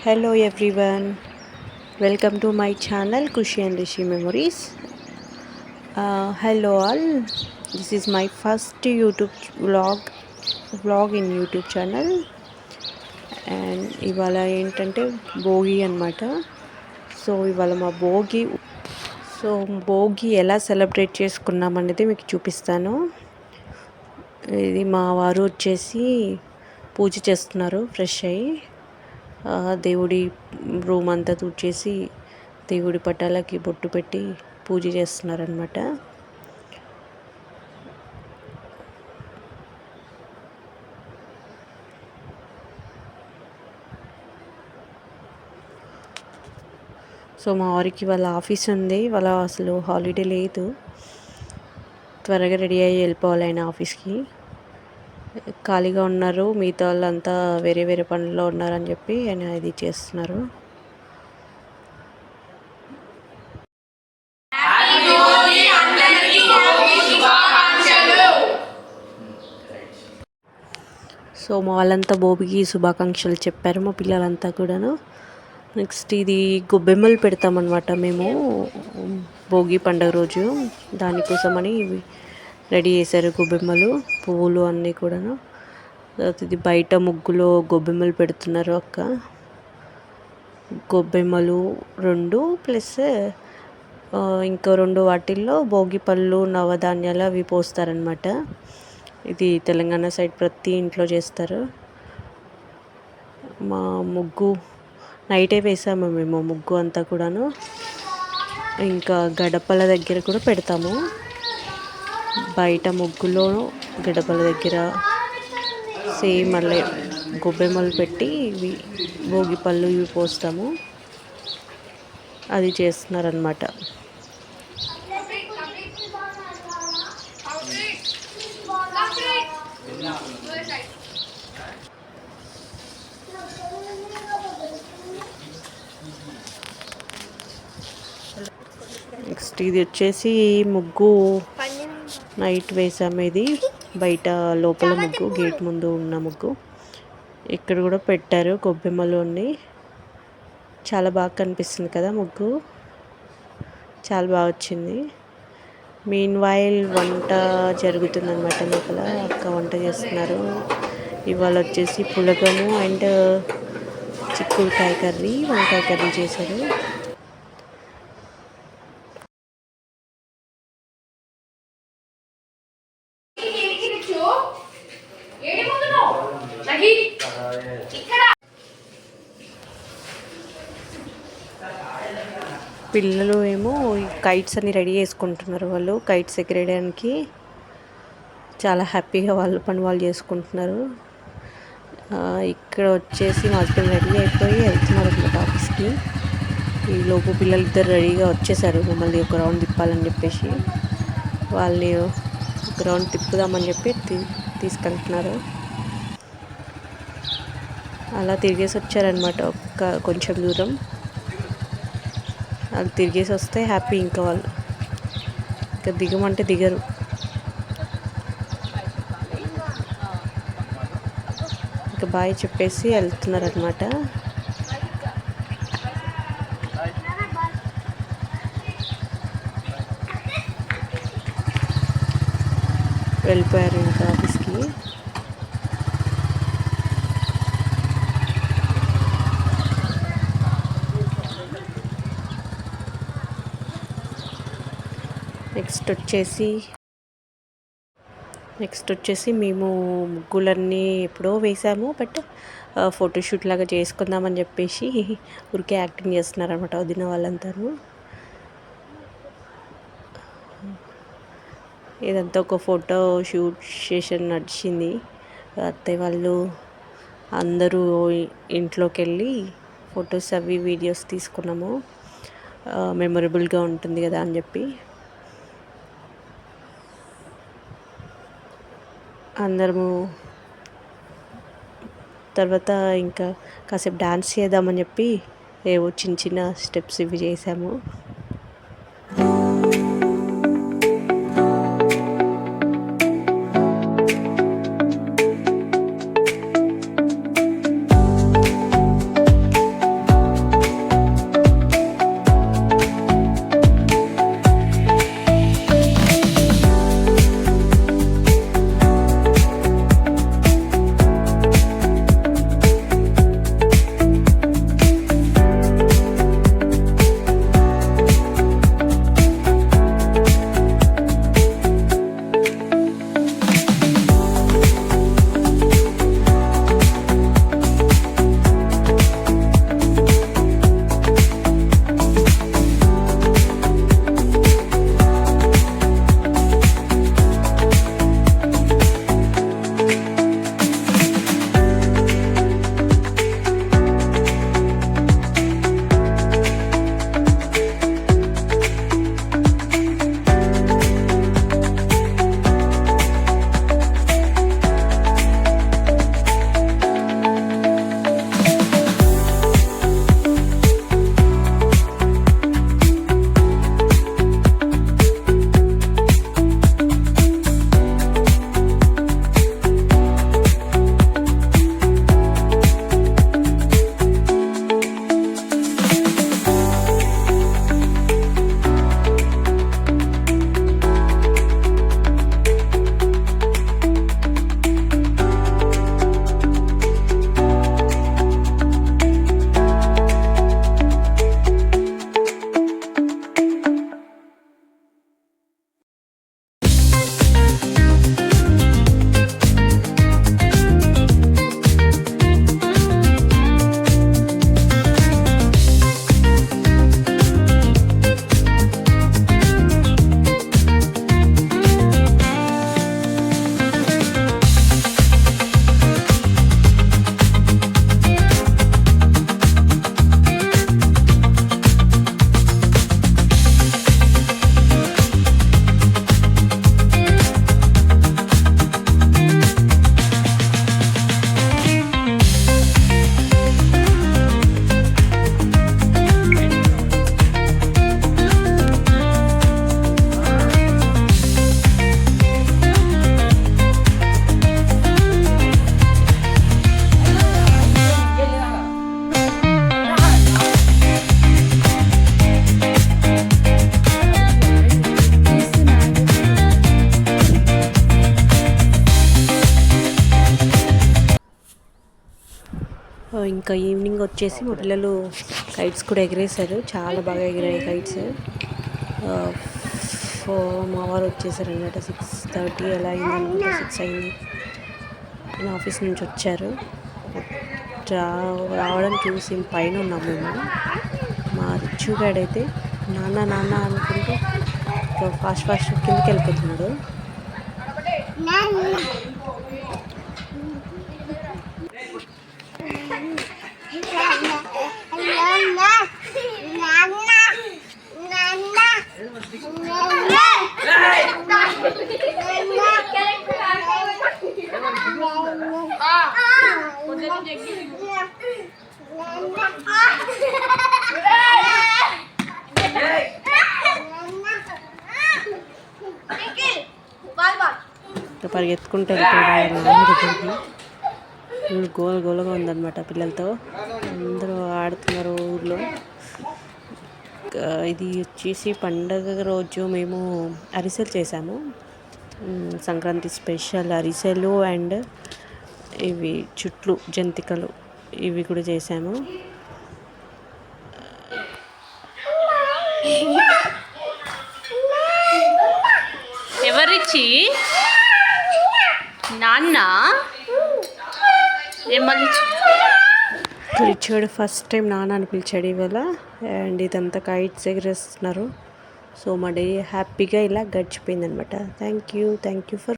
Hello everyone, welcome to my channel Kushi and Rishi Memories. Hello all, this is my first YouTube vlog in YouTube channel and ఇవాళ ఏంటంటే భోగి అన్నమాట. So ఇవాళ మా భోగి ఎలా celebrate చేసుకున్నాం అనేది మీకు చూపిస్తాను. ఇది మా వారు వచ్చేసి పూజ చేస్తున్నారు ఫ్రెష్ అయ్యి. దేవుడి రూమ్ అంతా తుడిచేసి దేవుడి పటాలకి బొట్టు పెట్టి పూజ చేస్తున్నారనమాట. సో మా వారికి వాళ్ళ ఆఫీస్ ఉంది, వాళ్ళ అసలు హాలిడే లేదు, త్వరగా రెడీ అయ్యి వెళ్ళిపోవాలి ఆయన ఆఫీస్కి. ఖాళీగా ఉన్నారు, మిగతా వాళ్ళంతా వేరే వేరే పనుల్లో ఉన్నారని చెప్పి ఆయన ఇది చేస్తున్నారు. సో మా వాళ్ళంతా భోగికి శుభాకాంక్షలు చెప్పారు, మా పిల్లలంతా కూడాను. నెక్స్ట్ ఇది గొబ్బెమ్మలు పెడతామన్నమాట మేము భోగి పండుగ రోజు. దానికోసమని రెడీ చేశారు గొబ్బెమ్మలు, పువ్వులు అన్నీ కూడాను. ఇది బయట ముగ్గులో గొబ్బెమ్మలు పెడుతున్నారు అక్క. గొబ్బెమ్మలు 2 ప్లస్ ఇంకో 2 వాటిల్లో భోగి పళ్ళు నవధాన్యాలు అవి పోస్తారనమాట. ఇది తెలంగాణ సైడ్ ప్రతి ఇంట్లో చేస్తారు. మా ముగ్గు నైటే వేసాము మేము ముగ్గు అంతా కూడాను. ఇంకా గడపల దగ్గర కూడా పెడతాము, బయట ముగ్గులో గడపల దగ్గర సేమ్ మళ్ళీ గొబ్బెమ్మలు పెట్టి ఇవి భోగి పళ్ళు ఇవి పోస్తాము. అది చేస్తున్నారనమాట. నెక్స్ట్ ఇది వచ్చేసి ముగ్గు నైట్ వేసాము. ఇది బయట లోపల ముగ్గు, గేట్ ముందు ఉన్న ముగ్గు. ఇక్కడ కూడా పెట్టారు గొబ్బెమ్మలు అన్నీ. చాలా బాగా కనిపిస్తుంది కదా ముగ్గు, చాలా బాగా వచ్చింది. మీన్ వైల్ వంట జరుగుతుందన్నమాట లోపల, అక్క వంట చేస్తున్నారు. ఇవాళ వచ్చేసి పులగము అండ్ చిక్కుడుకాయ కర్రీ, వంకాయ కర్రీ చేశారు. పిల్లలు ఏమో కైట్స్ అన్ని రెడీ చేసుకుంటున్నారు. వాళ్ళు కైట్స్ ఎగరేయడానికి చాలా హ్యాపీగా వాళ్ళ పని వాళ్ళు చేసుకుంటున్నారు. ఇక్కడ వచ్చేసి మా హస్బెండ్ రెడీ అయిపోయి వెళ్తున్నారు అన్నమాట ఆఫీస్కి. ఈ లోపు పిల్లలిద్దరు రెడీగా వచ్చేసారు, మమ్మల్ని ఒక రౌండ్ తిప్పాలని చెప్పేసి. వాళ్ళని ఒక రౌండ్ తిప్పుదామని చెప్పి తీసుకెళ్తున్నారు. అలా తిరిగేసి వచ్చారనమాట కొంచెం దూరం. అది తిరిగేసి వస్తే హ్యాపీ. ఇంకా వాళ్ళు ఇంకా దిగమంటే దిగరు. ఇంకా బాయ్ చెప్పేసి వెళ్తున్నారు అనమాట. వెళ్ళిపోయారు ఇంకా ఆఫీస్కి. నెక్స్ట్ వచ్చేసి మేము ముగ్గులన్నీ ఎప్పుడో వేసాము, బట్ ఫోటోషూట్ లాగా చేసుకుందామని చెప్పేసి ఊరికే యాక్టింగ్ చేస్తున్నారనమాట వదిన వాళ్ళంతా. ఇదంతా ఒక ఫోటో షూట్ సెషన్ నడిచింది. అత్తయ్య వాళ్ళు అందరూ ఇంట్లోకి వెళ్ళి ఫొటోస్ అవి వీడియోస్ తీసుకున్నాము, మెమొరబుల్గా ఉంటుంది కదా అని చెప్పి. అందరము తర్వాత ఇంకా కాసేపు డాన్స్ చేద్దామని చెప్పి ఏవో చిన్న చిన్న స్టెప్స్ ఇవి చేసాము. ఇంకా ఈవినింగ్ వచ్చేసి మా పిల్లలు కైట్స్ కూడా ఎగిరేశారు, చాలా బాగా ఎగిరాయి కైట్స్. మా వారు వచ్చేసారనమాట, 6:30 అలా అయింది అనుకుంటా, 6 అయింది. నేను ఆఫీస్ నుంచి వచ్చారు. రావడం చూసి పైన ఉన్నాం మేము. మా రిచ్చుగాడైతే నాన్న నాన్న అనుకుంటూ ఫాస్ట్ కిందకి వెళ్ళిపోతున్నాడు. పరిగెత్తుకుంటూ వెళ్ళిపోయాడు దగ్గరికి. గోలగా ఉందన్నమాట పిల్లలతో, అందరూ ఆడుతున్నారు ఊర్లో. ఇది వచ్చేసి పండగ రోజు మేము అరిసెలు చేసాము, సంక్రాంతి స్పెషల్ అరిసెలు అండ్ ఇవి చుట్లు జంతికలు ఇవి కూడా చేసాము. ఎవరిచ్చి నాన్న పిలిచాడు, ఫస్ట్ టైం నాన్న అని పిలిచాడు ఇవాళ. అండ్ ఇదంతా కైట్స్ ఎగరేస్తున్నారు. సో మా డే హ్యాపీగా ఇలా గడిచిపోయింది అనమాట. Thank you for